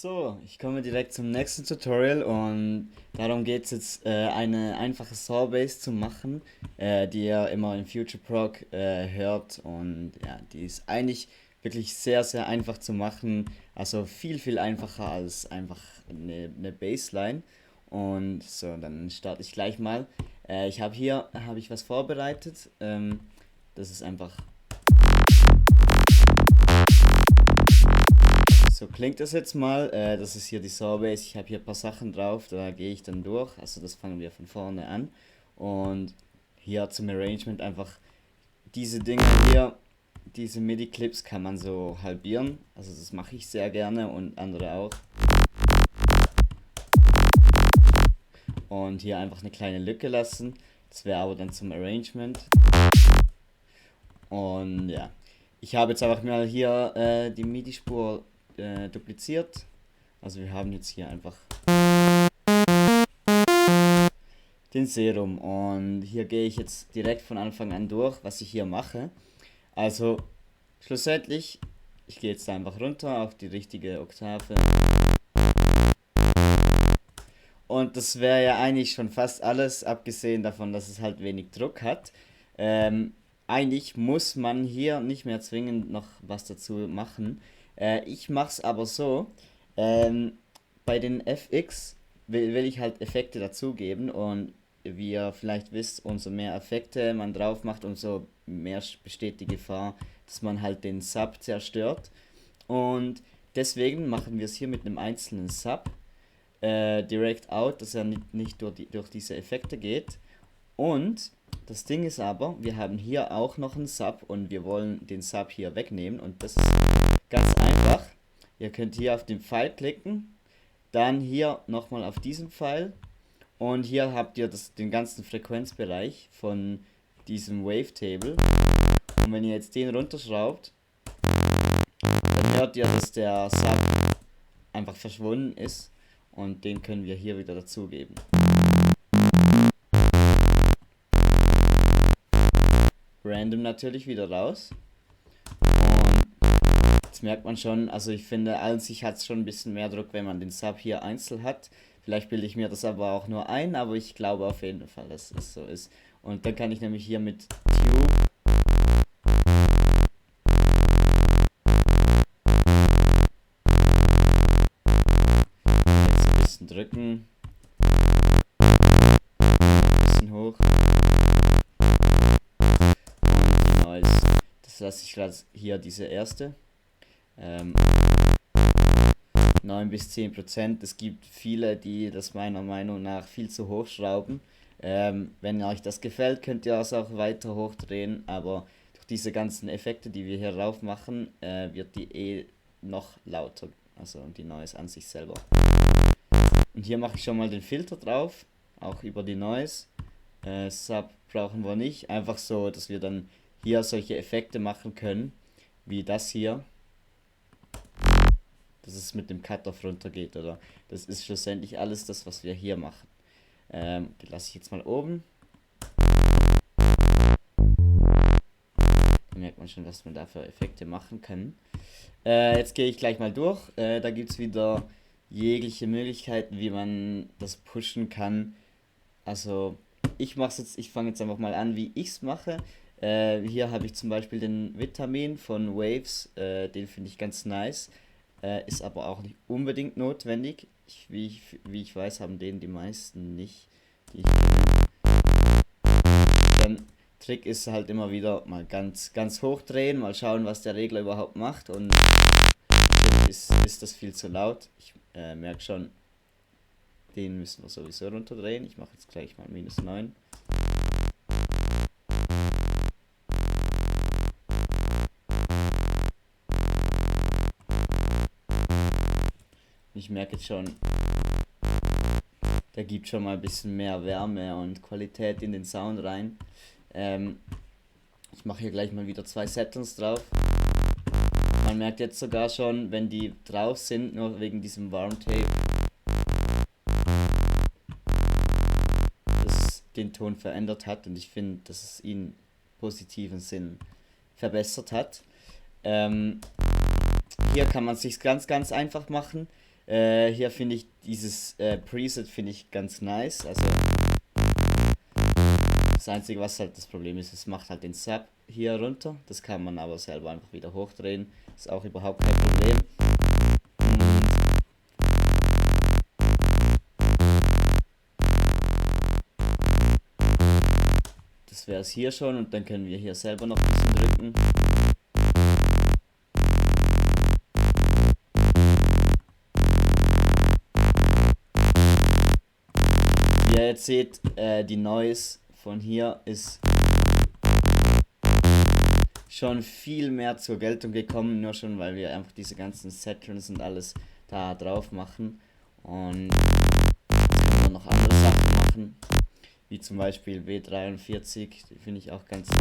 So, ich komme direkt zum nächsten Tutorial und darum geht es jetzt, eine einfache Saw-Base zu machen, die ihr immer in FutureProg hört, und ja, die ist eigentlich wirklich sehr, sehr einfach zu machen, also viel, viel einfacher als einfach eine Baseline. Und so, dann starte ich gleich mal. Habe ich was vorbereitet, das ist einfach. So klingt das jetzt mal. Das ist hier die Sawbase. Ich habe hier ein paar Sachen drauf, da gehe ich dann durch. Also das fangen wir von vorne an. Und hier zum Arrangement einfach diese Dinge hier, diese MIDI-Clips kann man so halbieren. Also das mache ich sehr gerne und andere auch. Und hier einfach eine kleine Lücke lassen. Das wäre aber dann zum Arrangement. Und ja, ich habe jetzt einfach mal hier die MIDI-Spur dupliziert. Also wir haben jetzt hier einfach den Serum, und hier gehe ich jetzt direkt von Anfang an durch, was ich hier mache. Also schlussendlich, ich gehe jetzt einfach runter auf die richtige Oktave, und das wäre ja eigentlich schon fast alles, abgesehen davon, dass es halt wenig Druck hat. Ähm, Eigentlich muss man hier nicht mehr zwingend noch was dazu machen. Ich mache es aber so, ähm, bei den FX will ich halt Effekte dazugeben, und wie ihr vielleicht wisst, umso mehr Effekte man drauf macht, umso mehr besteht die Gefahr, dass man halt den Sub zerstört. Und deswegen machen wir es hier mit einem einzelnen Sub direct out, dass er nicht durch diese Effekte geht. Und das Ding ist aber, wir haben hier auch noch einen Sub, und wir wollen den Sub hier wegnehmen, und das ist ganz einfach. Ihr könnt hier auf den Pfeil klicken, dann hier nochmal auf diesen Pfeil, und hier habt ihr den ganzen Frequenzbereich von diesem Wavetable. Und wenn ihr jetzt den runterschraubt, dann hört ihr, dass der Sub einfach verschwunden ist, und den können wir hier wieder dazugeben. Random natürlich wieder raus. Und jetzt merkt man schon, also ich finde, an sich hat es schon ein bisschen mehr Druck, wenn man den Sub hier einzeln hat. Vielleicht bilde ich mir das aber auch nur ein, aber ich glaube auf jeden Fall, dass es so ist. Und dann kann ich nämlich hier mit Tube jetzt ein bisschen drücken, ein bisschen hoch, und die Noise. Das lasse ich gerade hier, diese erste. Ähm, 9 bis 10%. Es gibt viele, die das meiner Meinung nach viel zu hoch schrauben. Wenn euch das gefällt, könnt ihr es auch weiter hochdrehen, aber durch diese ganzen Effekte, die wir hier drauf machen, wird die noch lauter. Also die Noise an sich selber. Und hier mache ich schon mal den Filter drauf, auch über die Noise. Sub brauchen wir nicht, einfach so, dass wir dann hier solche Effekte machen können, wie das hier, dass es mit dem Cut-Off runtergeht, oder das ist schlussendlich alles das, was wir hier machen. Die lasse ich jetzt mal oben. Da merkt man schon, was man da für Effekte machen kann. Jetzt gehe ich gleich mal durch. Da gibt es wieder jegliche Möglichkeiten, wie man das pushen kann. Also ich fange jetzt einfach mal an, wie ich es mache. Hier habe ich zum Beispiel den Vitamin von Waves, den finde ich ganz nice. Ist aber auch nicht unbedingt notwendig. Wie ich weiß, haben den die meisten nicht, die ich kenne. Dann Trick ist halt immer wieder mal ganz, ganz hoch drehen, mal schauen, was der Regler überhaupt macht. Und ist das viel zu laut. Ich merke schon, den müssen wir sowieso runterdrehen. Ich mache jetzt gleich mal -9. Ich merke jetzt schon, der gibt schon mal ein bisschen mehr Wärme und Qualität in den Sound rein. Ähm, Ich mache hier gleich mal wieder 2 Settings drauf. Man merkt jetzt sogar schon, wenn die drauf sind, nur wegen diesem Warmtape, dass es den Ton verändert hat, und ich finde, dass es ihn im positiven Sinn verbessert hat. Ähm, Hier kann man es sich ganz, ganz einfach machen. Hier finde ich dieses Preset finde ich ganz nice. Also das Einzige, was halt das Problem ist, es macht halt den Sub hier runter. Das kann man aber selber einfach wieder hochdrehen. Ist auch überhaupt kein Problem. Und das wäre es hier schon und dann können wir hier selber noch ein bisschen drücken. Wie ihr jetzt seht, die Noise von hier ist schon viel mehr zur Geltung gekommen, nur schon weil wir einfach diese ganzen Settings und alles da drauf machen. Und jetzt können wir noch andere Sachen machen, wie zum Beispiel W43, die finde ich auch ganz nice.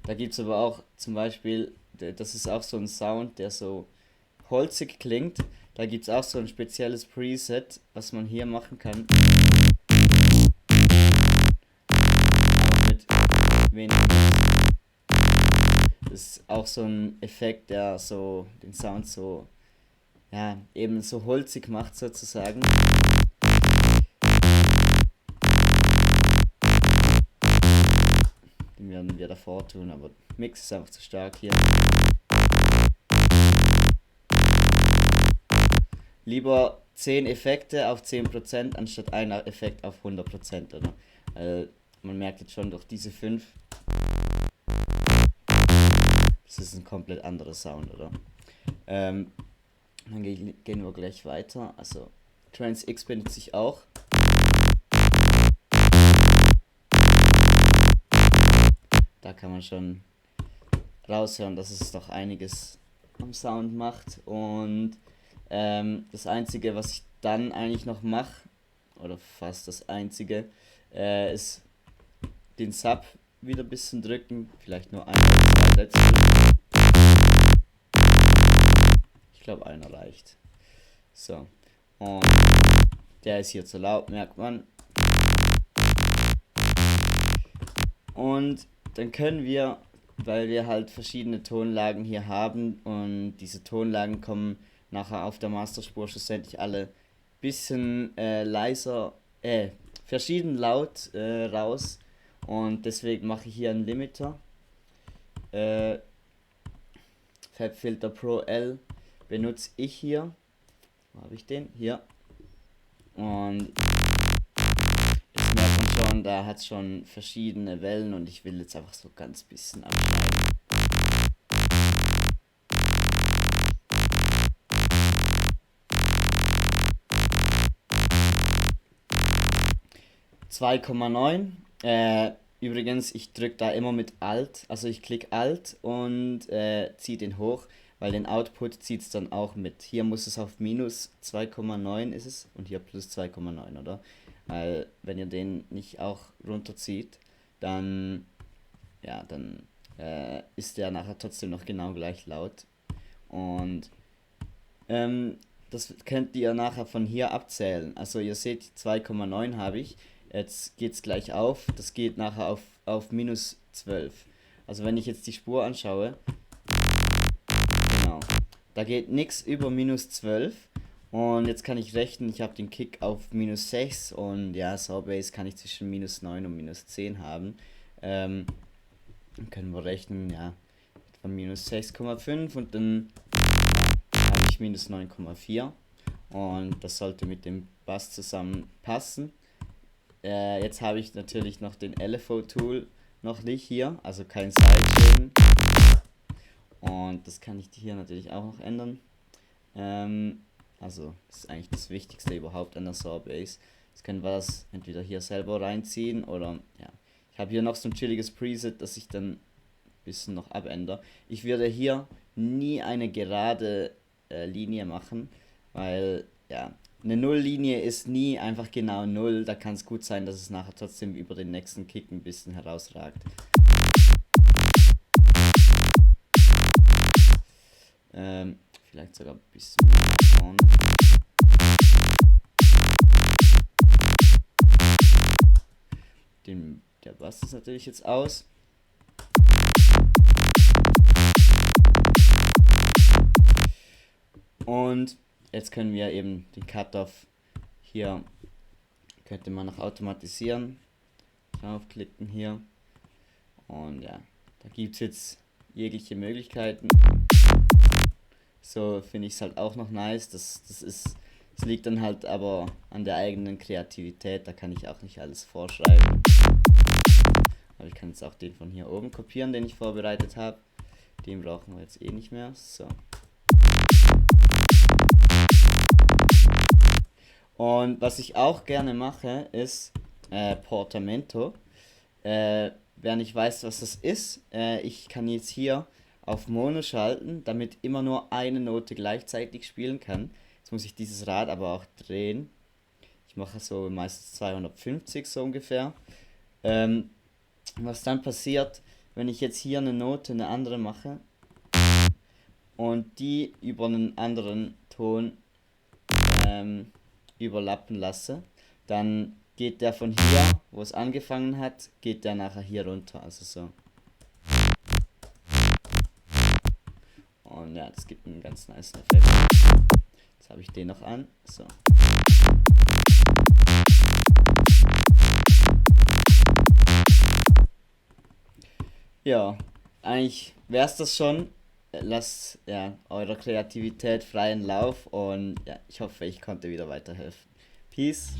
Da gibt es aber auch zum Beispiel, das ist auch so ein Sound, der so holzig klingt. Da gibt es auch so ein spezielles Preset, was man hier machen kann. Auch mit wenig Mix. Das ist auch so ein Effekt, der so den Sound so, ja, eben so holzig macht sozusagen. Den werden wir davor tun, aber Mix ist einfach zu stark hier. Lieber 10 Effekte auf 10% anstatt einer Effekt auf 100%, oder? Man merkt jetzt schon durch diese 5, das ist ein komplett anderer Sound, oder? Dann gehen wir gleich weiter. Also Trans X benutze ich auch. Da kann man schon raushören, dass es doch einiges am Sound macht. Und das Einzige, was ich dann eigentlich noch mache, oder fast das Einzige, ist den Sub wieder ein bisschen drücken. Vielleicht nur ein oder zwei Sätze drücken. Ich glaube, einer reicht. So. Und der ist hier zu laut, merkt man. Und dann können wir, weil wir halt verschiedene Tonlagen hier haben und diese Tonlagen kommen nachher auf der Masterspur schlussendlich alle bisschen leiser, verschieden laut raus, und deswegen mache ich hier einen Limiter. FabFilter Pro L benutze ich hier. Wo habe ich den? Hier. Und jetzt merkt man schon, da hat es schon verschiedene Wellen und ich will jetzt einfach so ganz bisschen abschneiden. Übrigens, ich drücke da immer mit Alt, also ich klicke Alt und ziehe den hoch, weil den Output zieht es dann auch mit. Hier muss es auf minus 2,9 ist es und hier plus 2,9, oder? Weil wenn ihr den nicht auch runterzieht, dann, ja, dann ist der nachher trotzdem noch genau gleich laut. Und das könnt ihr nachher von hier abzählen. Also ihr seht, 2,9 habe ich. Jetzt geht es gleich auf. Das geht nachher auf minus 12. Also wenn ich jetzt die Spur anschaue, genau, da geht nichts über minus 12. Und jetzt kann ich rechnen, ich habe den Kick auf minus 6 und ja, Sawbase kann ich zwischen minus 9 und minus 10 haben. Dann können wir rechnen, ja, von minus 6,5 und dann habe ich minus 9,4 und das sollte mit dem Bass zusammen passen. Jetzt habe ich natürlich noch den LFO-Tool noch nicht hier, also kein Sidechain. Und das kann ich hier natürlich auch noch ändern. Also das ist eigentlich das Wichtigste überhaupt an der Sawbase. Jetzt können wir das entweder hier selber reinziehen oder ja. Ich habe hier noch so ein chilliges Preset, das ich dann ein bisschen noch abändere. Ich würde hier nie eine gerade Linie machen, weil ja, eine Nulllinie ist nie einfach genau Null. Da kann es gut sein, dass es nachher trotzdem über den nächsten Kick ein bisschen herausragt. Vielleicht sogar ein bisschen mehr nach vorne. Der der Bass ist natürlich jetzt aus. Und jetzt können wir eben den Cut-Off hier, könnte man noch automatisieren. Draufklicken hier. Und ja, da gibt es jetzt jegliche Möglichkeiten. So finde ich es halt auch noch nice. Das liegt dann halt aber an der eigenen Kreativität. Da kann ich auch nicht alles vorschreiben. Aber ich kann jetzt auch den von hier oben kopieren, den ich vorbereitet habe. Den brauchen wir jetzt eh nicht mehr. So. Und was ich auch gerne mache, ist Portamento. Wer nicht weiß, was das ist, ich kann jetzt hier auf Mono schalten, damit immer nur eine Note gleichzeitig spielen kann. Jetzt muss ich dieses Rad aber auch drehen. Ich mache so meistens 250 so ungefähr. Was dann passiert, wenn ich jetzt hier eine Note, eine andere mache und die über einen anderen Ton überlappen lasse, dann geht der von hier, wo es angefangen hat, geht der nachher hier runter, also so. Und ja, das gibt einen ganz nice Effekt. Jetzt habe ich den noch an, so. Ja, eigentlich wäre es das schon. Lasst ja eurer Kreativität freien Lauf und ja, ich hoffe, ich konnte wieder weiterhelfen. Peace.